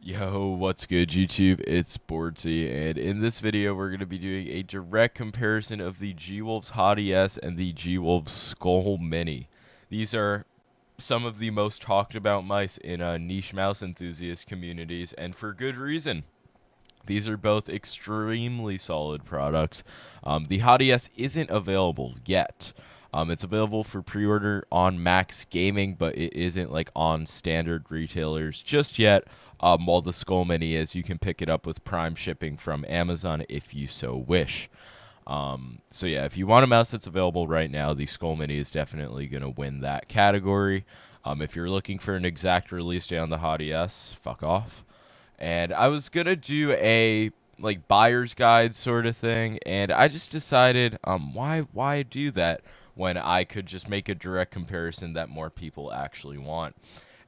Yo, what's good YouTube? It's boardzy, and in this video we're going to be doing a direct comparison of the Gwolves Hati S and the Gwolves Skoll Mini. These are some of the most talked about mice in niche mouse enthusiast communities, and for good reason. These are both extremely solid products. The Hati S isn't available yet. It's available for pre-order on Max Gaming, but it isn't like on standard retailers just yet. While the Skoll Mini is, you can pick it up with Prime shipping from Amazon if you so wish. So yeah, if you want a mouse that's available right now, the Skoll Mini is definitely going to win that category. If you're looking for an exact release date on the Hati S, fuck off. And I was gonna do a like buyer's guide sort of thing, and I just decided, why do that when I could just make a direct comparison that more people actually want.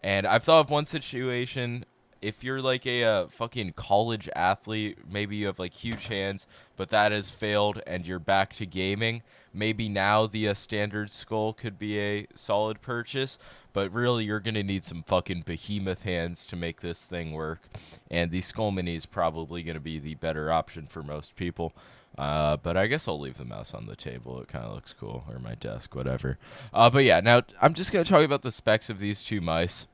And I've thought of one situation. If you're like a fucking college athlete, maybe you have like huge hands, but that has failed and you're back to gaming, maybe now the standard Skoll could be a solid purchase, but really you're going to need some fucking behemoth hands to make this thing work, and the Skoll Mini is probably going to be the better option for most people. But I guess I'll leave the mouse on the table. It kind of looks cool, or my desk, whatever. But yeah, now I'm just going to talk about the specs of these two mice.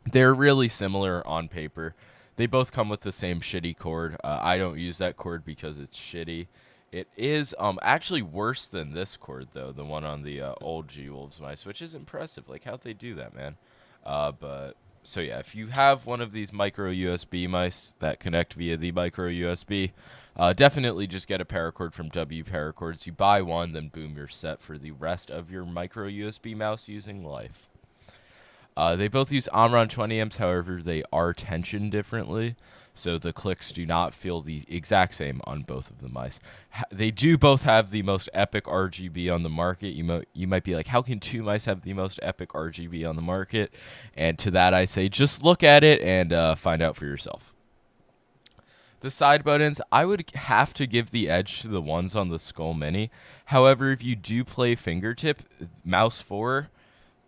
They're really similar on paper. They both come with the same shitty cord. I don't use that cord because it's shitty. It is actually worse than this cord though, the one on the old Gwolves mice, which is impressive. Like how'd they do that, man? But so yeah, if you have one of these micro USB mice that connect via the micro USB, definitely just get a paracord from W Paracords. You buy one, then boom, you're set for the rest of your micro USB mouse using life. They both use Omron 20 amps, however, they are tensioned differently, so the clicks do not feel the exact same on both of the mice. They do both have the most epic RGB on the market. You might be like, how can two mice have the most epic RGB on the market? And to that I say, just look at it and find out for yourself. The side buttons, I would have to give the edge to the ones on the Skoll Mini. However, if you do play fingertip, mouse 4,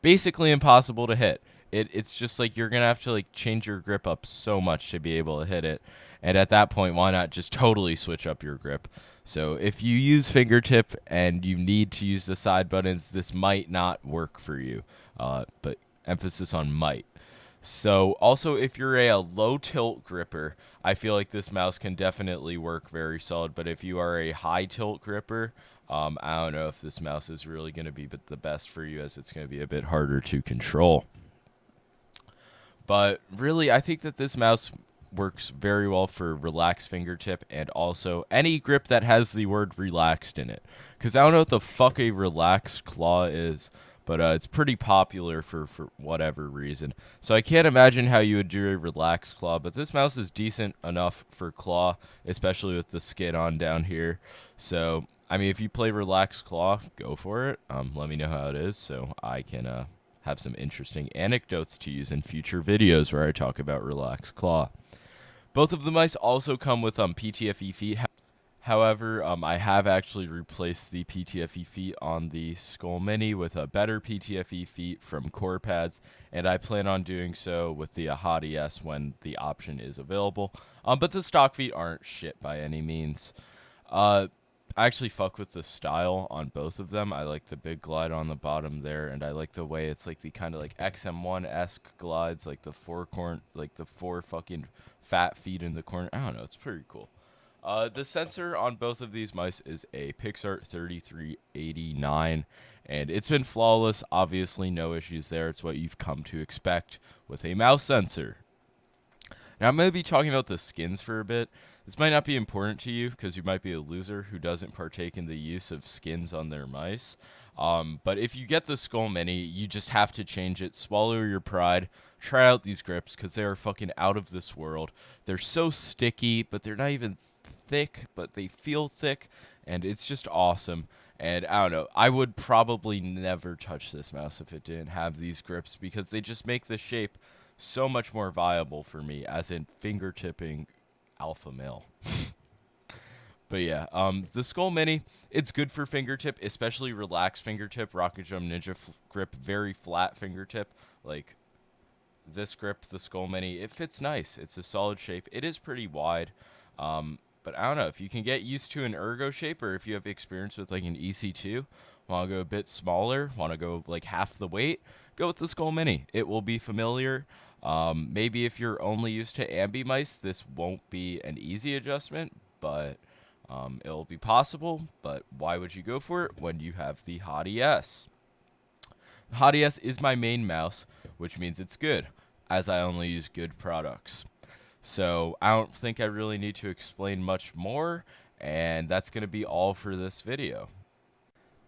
basically impossible to hit. It's just like you're gonna have to like change your grip up so much to be able to hit it, and at that point, why not just totally switch up your grip? So if you use fingertip and you need to use the side buttons, this might not work for you. But emphasis on might. So also, if you're a low tilt gripper, I feel like this mouse can definitely work very solid. But if you are a high tilt gripper, I don't know if this mouse is really going to be the best for you, as it's going to be a bit harder to control. But really, I think that this mouse works very well for relaxed fingertip and also any grip that has the word relaxed in it. Because I don't know what the fuck a relaxed claw is, but it's pretty popular for whatever reason. So I can't imagine how you would do a relaxed claw, but this mouse is decent enough for claw, especially with the skid on down here. So, I mean, if you play relaxed claw, go for it. Let me know how it is so I can have some interesting anecdotes to use in future videos where I talk about relaxed claw. Both of the mice also come with PTFE feet. However, I have actually replaced the PTFE feet on the Skoll Mini with a better PTFE feet from Core Pads, and I plan on doing so with the Hati S when the option is available. But the stock feet aren't shit by any means. I actually fuck with the style on both of them. I like the big glide on the bottom there, and I like the way it's like the kind of like XM1-esque glides, like the four fucking fat feet in the corner. I don't know, it's pretty cool. The sensor on both of these mice is a Pixart 3389, and it's been flawless. Obviously, no issues there. It's what you've come to expect with a mouse sensor. Now, I'm going to be talking about the skins for a bit. This might not be important to you because you might be a loser who doesn't partake in the use of skins on their mice. But if you get the Skoll Mini, you just have to change it. Swallow your pride. Try out these grips because they are fucking out of this world. They're so sticky, but they're not even thick, but they feel thick, and it's just awesome. And I don't know, I would probably never touch this mouse if it didn't have these grips because they just make the shape so much more viable for me, as in fingertipping alpha male. But yeah, the Skoll Mini, it's good for fingertip, especially relaxed fingertip. Rocket Jump Ninja grip, very flat fingertip. Like, this grip, the Skoll Mini, it fits nice. It's a solid shape. It is pretty wide. But I don't know if you can get used to an ergo shape, or if you have experience with like an EC2, want to go a bit smaller, want to go like half the weight, go with the Skoll Mini. It will be familiar. Maybe if you're only used to ambi mice, this won't be an easy adjustment, but it'll be possible. But why would you go for it when you have the Hati S? The Hati S is my main mouse, which means it's good, as I only use good products. So I don't think I really need to explain much more, and that's going to be all for this video.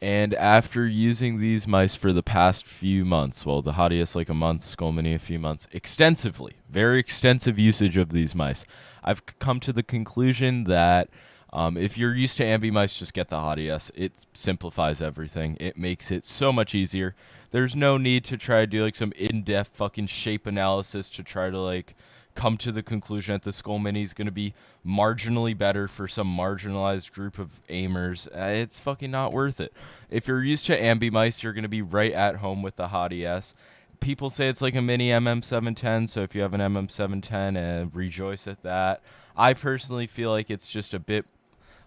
And after using these mice for the past few months, well, the Hati S like a month, Skoll Mini a few months, extensively, very extensive usage of these mice, I've come to the conclusion that if you're used to ambi mice, just get the Hati S. It simplifies everything. It makes it so much easier. There's no need to try to do like some in-depth fucking shape analysis to try to like come to the conclusion that the Skoll Mini is going to be marginally better for some marginalized group of aimers. It's fucking not worth it. If you're used to ambi mice, you're going to be right at home with the Hati S. People say it's like a mini MM710, so if you have an MM710, rejoice at that. I personally feel like it's just a bit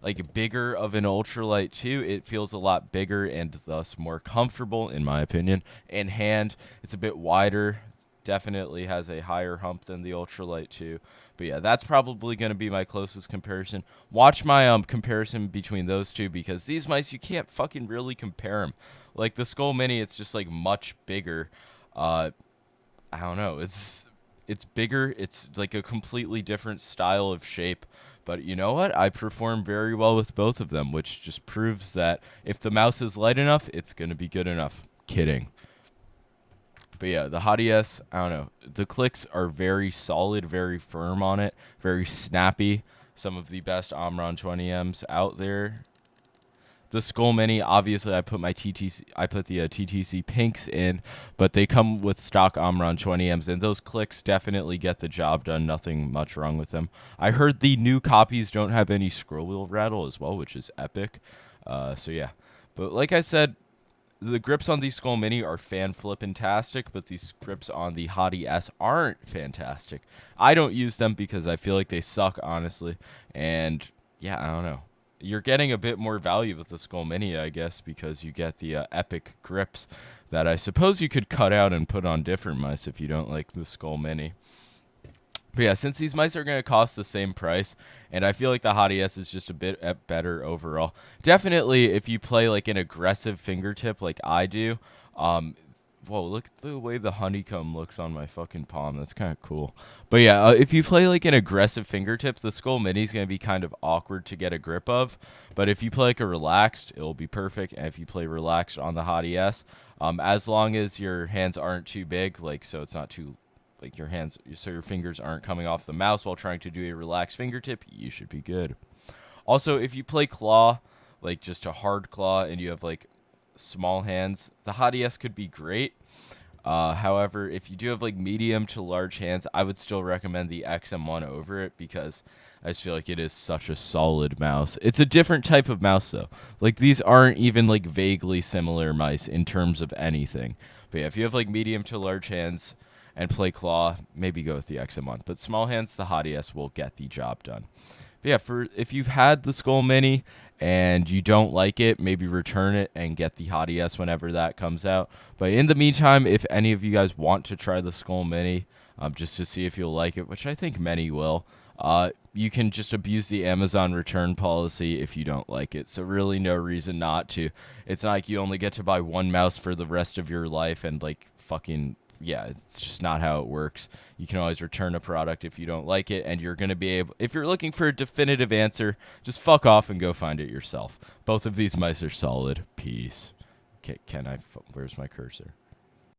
like bigger of an ultralight too. It feels a lot bigger and thus more comfortable, in my opinion. In hand, it's a bit wider. Definitely has a higher hump than the ultralight too. But yeah, that's probably going to be my closest comparison. Watch my comparison between those two, because these mice, you can't fucking really compare them. Like the Skoll Mini, it's just like much bigger. I don't know. It's bigger. It's like a completely different style of shape. But you know what? I perform very well with both of them, which just proves that if the mouse is light enough, it's going to be good enough. Kidding. But yeah, the Hati S, I don't know. The clicks are very solid, very firm on it, very snappy. Some of the best Omron 20Ms out there. The Skoll Mini, obviously, I put the TTC pinks in, but they come with stock Omron 20Ms, and those clicks definitely get the job done. Nothing much wrong with them. I heard the new copies don't have any scroll wheel rattle as well, which is epic. So yeah, but like I said, the grips on the Skoll Mini are fan flippin-tastic, but these grips on the Hati S aren't fantastic. I don't use them because I feel like they suck, honestly, and yeah, I don't know. You're getting a bit more value with the Skoll Mini, I guess, because you get the epic grips that I suppose you could cut out and put on different mice if you don't like the Skoll Mini. But yeah, since these mice are going to cost the same price, and I feel like the Hati S is just a bit better overall. Definitely, if you play like an aggressive fingertip like I do, whoa, look at the way the honeycomb looks on my fucking palm. That's kind of cool. But yeah, if you play like an aggressive fingertips, the Skoll Mini is going to be kind of awkward to get a grip of. But if you play like a relaxed, it'll be perfect. And if you play relaxed on the Hati S, as long as your hands aren't too big, like so it's not too, like your hands, so your fingers aren't coming off the mouse while trying to do a relaxed fingertip, you should be good. Also, if you play claw, like just a hard claw, and you have like small hands, the Hati S could be great. However, if you do have like medium to large hands, I would still recommend the XM1 over it, because I just feel like it is such a solid mouse. It's a different type of mouse though. Like these aren't even like vaguely similar mice in terms of anything. But yeah, if you have like medium to large hands and play claw, maybe go with the XM1. But small hands, the Hati S will get the job done. But yeah, if you've had the Skoll Mini and you don't like it, maybe return it and get the Hati S whenever that comes out. But in the meantime, if any of you guys want to try the Skoll Mini, just to see if you'll like it, which I think many will, you can just abuse the Amazon return policy if you don't like it. So really no reason not to. It's not like you only get to buy one mouse for the rest of your life and like fucking... yeah, it's just not how it works. You can always return a product if you don't like it, and you're going to be able, if you're looking for a definitive answer, just fuck off and go find it yourself. Both of these mice are solid. Peace. Where's my cursor?